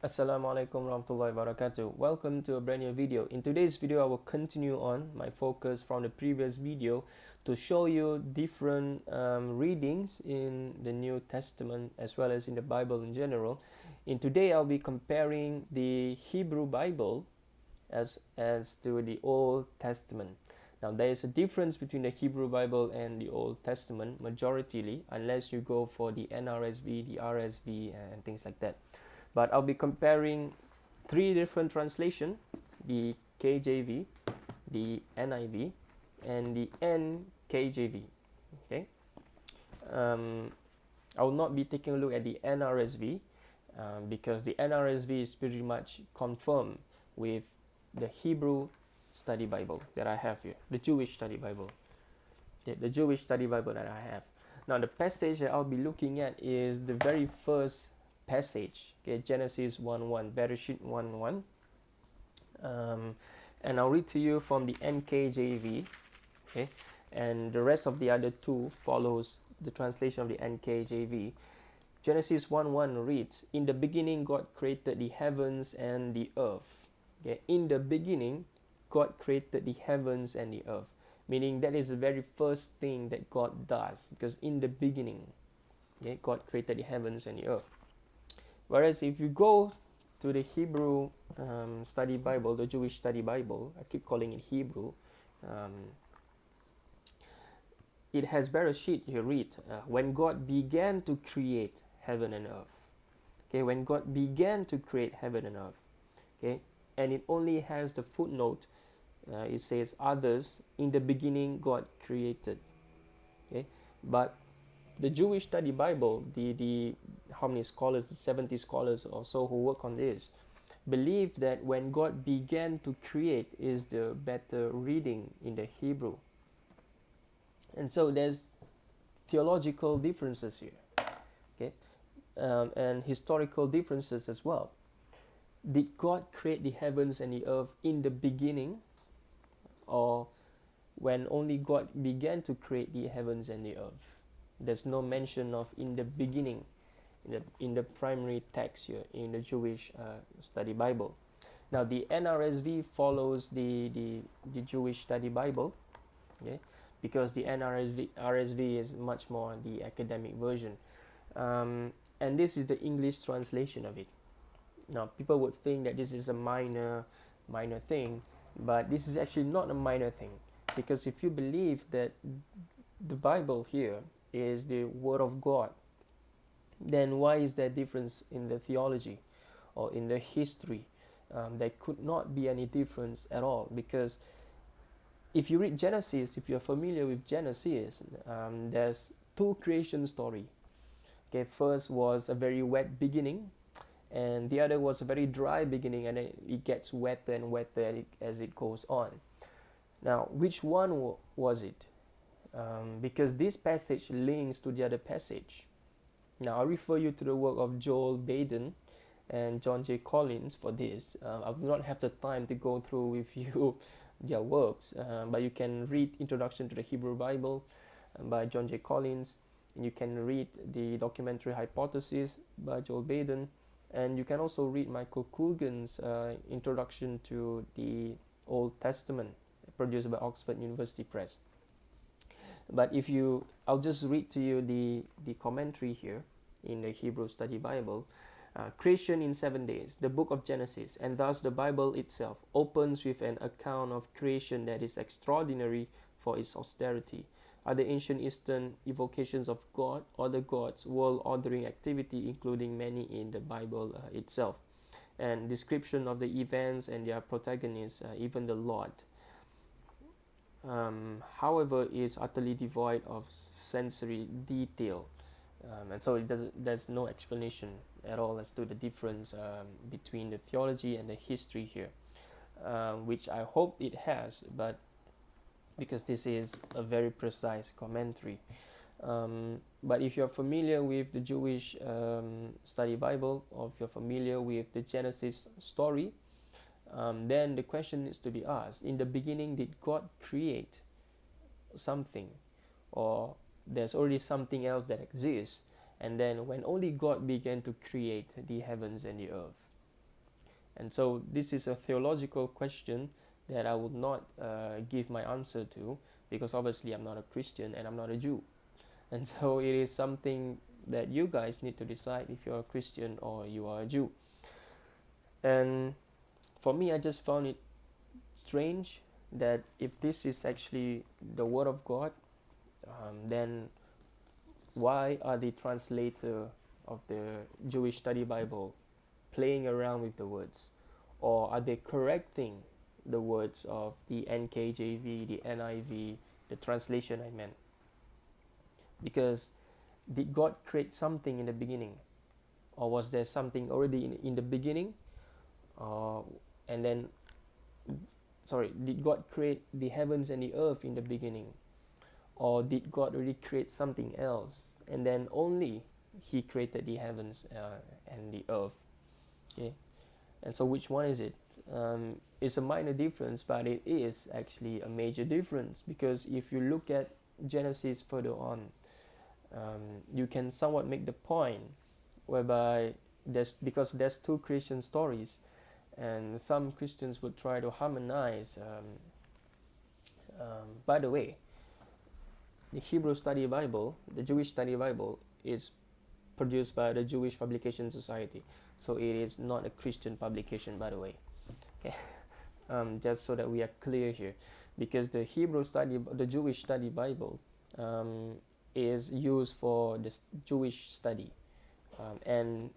Assalamualaikum warahmatullahi wabarakatuh. Welcome to a brand new video. In today's video, I will continue on my focus from the previous video to show you different readings in the New Testament as well as in the Bible in general. In today, I'll be comparing the Hebrew Bible as to the Old Testament. Now, there is a difference between the Hebrew Bible and the Old Testament, majoritarily, unless you go for the NRSV, the RSV, and things like that. But I'll be comparing three different translations: the KJV, the NIV, and the NKJV. Okay. Um, I will not be taking a look at the NRSV because the NRSV is pretty much confirmed with the Hebrew Study Bible that I have here, the Jewish Study Bible. Okay, the Jewish Study Bible that I have. Now, the passage that I'll be looking at is the very first passage, okay, Genesis 1:1, Bereshit 1:1, and I'll read to you from the NKJV, okay, and the rest of the other two follows the translation of the NKJV. Genesis 1:1 reads, "In the beginning God created the heavens and the earth." Okay, in the beginning God created the heavens and the earth, meaning that is the very first thing that God does, because in the beginning, okay, God created the heavens and the earth. Whereas if you go to the Hebrew study Bible, the Jewish study Bible, I keep calling it Hebrew, um, it has Bereshit. You read, when God began to create heaven and earth. Okay, when God began to create heaven and earth. Okay, and it only has the footnote. It says others, in the beginning God created. Okay, but the Jewish study Bible, the how many scholars, the 70 scholars or so who work on this, believe that when God began to create is the better reading in the Hebrew. And so there's theological differences here, okay, and historical differences as well. Did God create the heavens and the earth in the beginning, or when only God began to create the heavens and the earth? There's no mention of in the beginning in the primary text here in the Jewish study Bible. Now the NRSV follows the Jewish study Bible, okay, because the NRSV is much more the academic version, and this is the English translation of it. Now people would think that this is a minor thing, but this is actually not a minor thing, because if you believe that the Bible here is the Word of God, then why is there difference in the theology or in the history? There could not be any difference at all, because if you read Genesis, if you're familiar with Genesis, there's two creation story. Okay, first was a very wet beginning, and the other was a very dry beginning, and it gets wetter and wetter as it goes on. Now, which one was it? Because this passage links to the other passage. Now, I refer you to the work of Joel Baden and John J. Collins for this. I will not have the time to go through with you their works, but you can read Introduction to the Hebrew Bible by John J. Collins, and you can read the Documentary Hypothesis by Joel Baden, and you can also read Michael Coogan's Introduction to the Old Testament, produced by Oxford University Press. But I'll just read to you the commentary here in the Hebrew Study Bible. Creation in 7 days, the book of Genesis, and thus the Bible itself opens with an account of creation that is extraordinary for its austerity. Other ancient Eastern evocations of God or the gods, world ordering activity, including many in the Bible itself, and description of the events and their protagonists, even the Lord. However, is utterly devoid of sensory detail, and so there's no explanation at all as to the difference between the theology and the history here, which I hope it has, but because this is a very precise commentary. But if you're familiar with the Jewish study Bible, or if you're familiar with the Genesis story, then the question needs to be asked: in the beginning, did God create something, or there's already something else that exists, and then when only God began to create the heavens and the earth? And so this is a theological question that I would not give my answer to, because obviously I'm not a Christian and I'm not a Jew. And so it is something that you guys need to decide if you're a Christian or you are a Jew. And for me, I just found it strange that if this is actually the Word of God, then why are the translator of the Jewish Study Bible playing around with the words? Or are they correcting the words of the NKJV, the NIV, the translation I meant? Because did God create something in the beginning? Or was there something already in the beginning? And then, sorry, did God create the heavens and the earth in the beginning? Or did God already create something else? And then only He created the heavens and the earth. Okay, and so which one is it? It's a minor difference, but it is actually a major difference, because if you look at Genesis further on, you can somewhat make the point whereby because there's two Christian stories, and some Christians would try to harmonize. By the way, the Hebrew Study Bible, the Jewish Study Bible, is produced by the Jewish Publication Society, so it is not a Christian publication, by the way. Okay, just so that we are clear here, because the Jewish Study Bible is used for the Jewish study and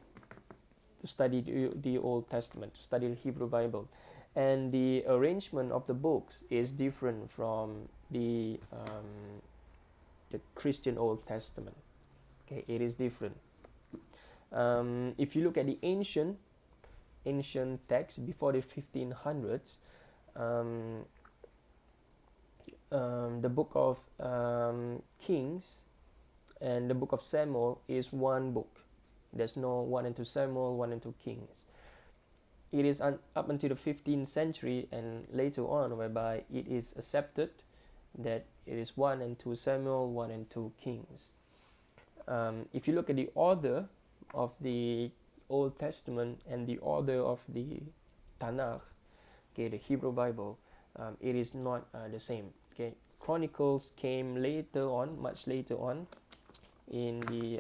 to study the Old Testament, to study the Hebrew Bible, and the arrangement of the books is different from the Christian Old Testament. Okay, it is different. If you look at the ancient texts before the 1500s, the book of Kings and the book of Samuel is one book. There's no 1 and 2 Samuel, 1 and 2 Kings. It is up until the 15th century and later on whereby it is accepted that it is 1 and 2 Samuel, 1 and 2 Kings. If you look at the order of the Old Testament and the order of the Tanakh, okay, the Hebrew Bible, it is not the same. Okay, Chronicles came later on, much later on, in the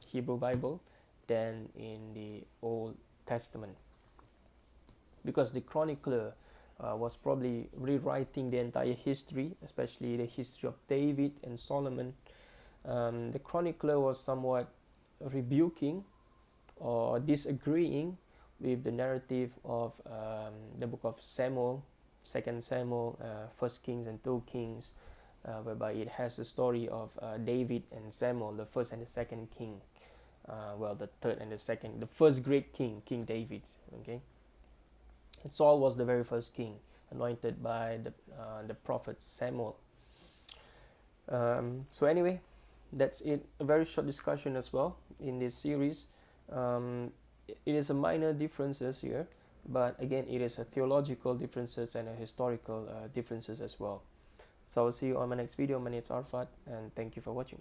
Hebrew Bible than in the Old Testament, because the chronicler was probably rewriting the entire history, especially the history of David and Solomon. The chronicler was somewhat rebuking or disagreeing with the narrative of the book of Samuel, 2 Samuel, 1 Kings and 2 Kings, whereby it has the story of David and Samuel, the first and the second king. The third and the second, the first great king, King David. Okay, and Saul was the very first king, anointed by the prophet Samuel. So anyway, that's it. A very short discussion as well in this series. It is a minor differences here, but again, it is a theological differences and a historical differences as well. So I'll see you on my next video. My name is Arfat, and thank you for watching.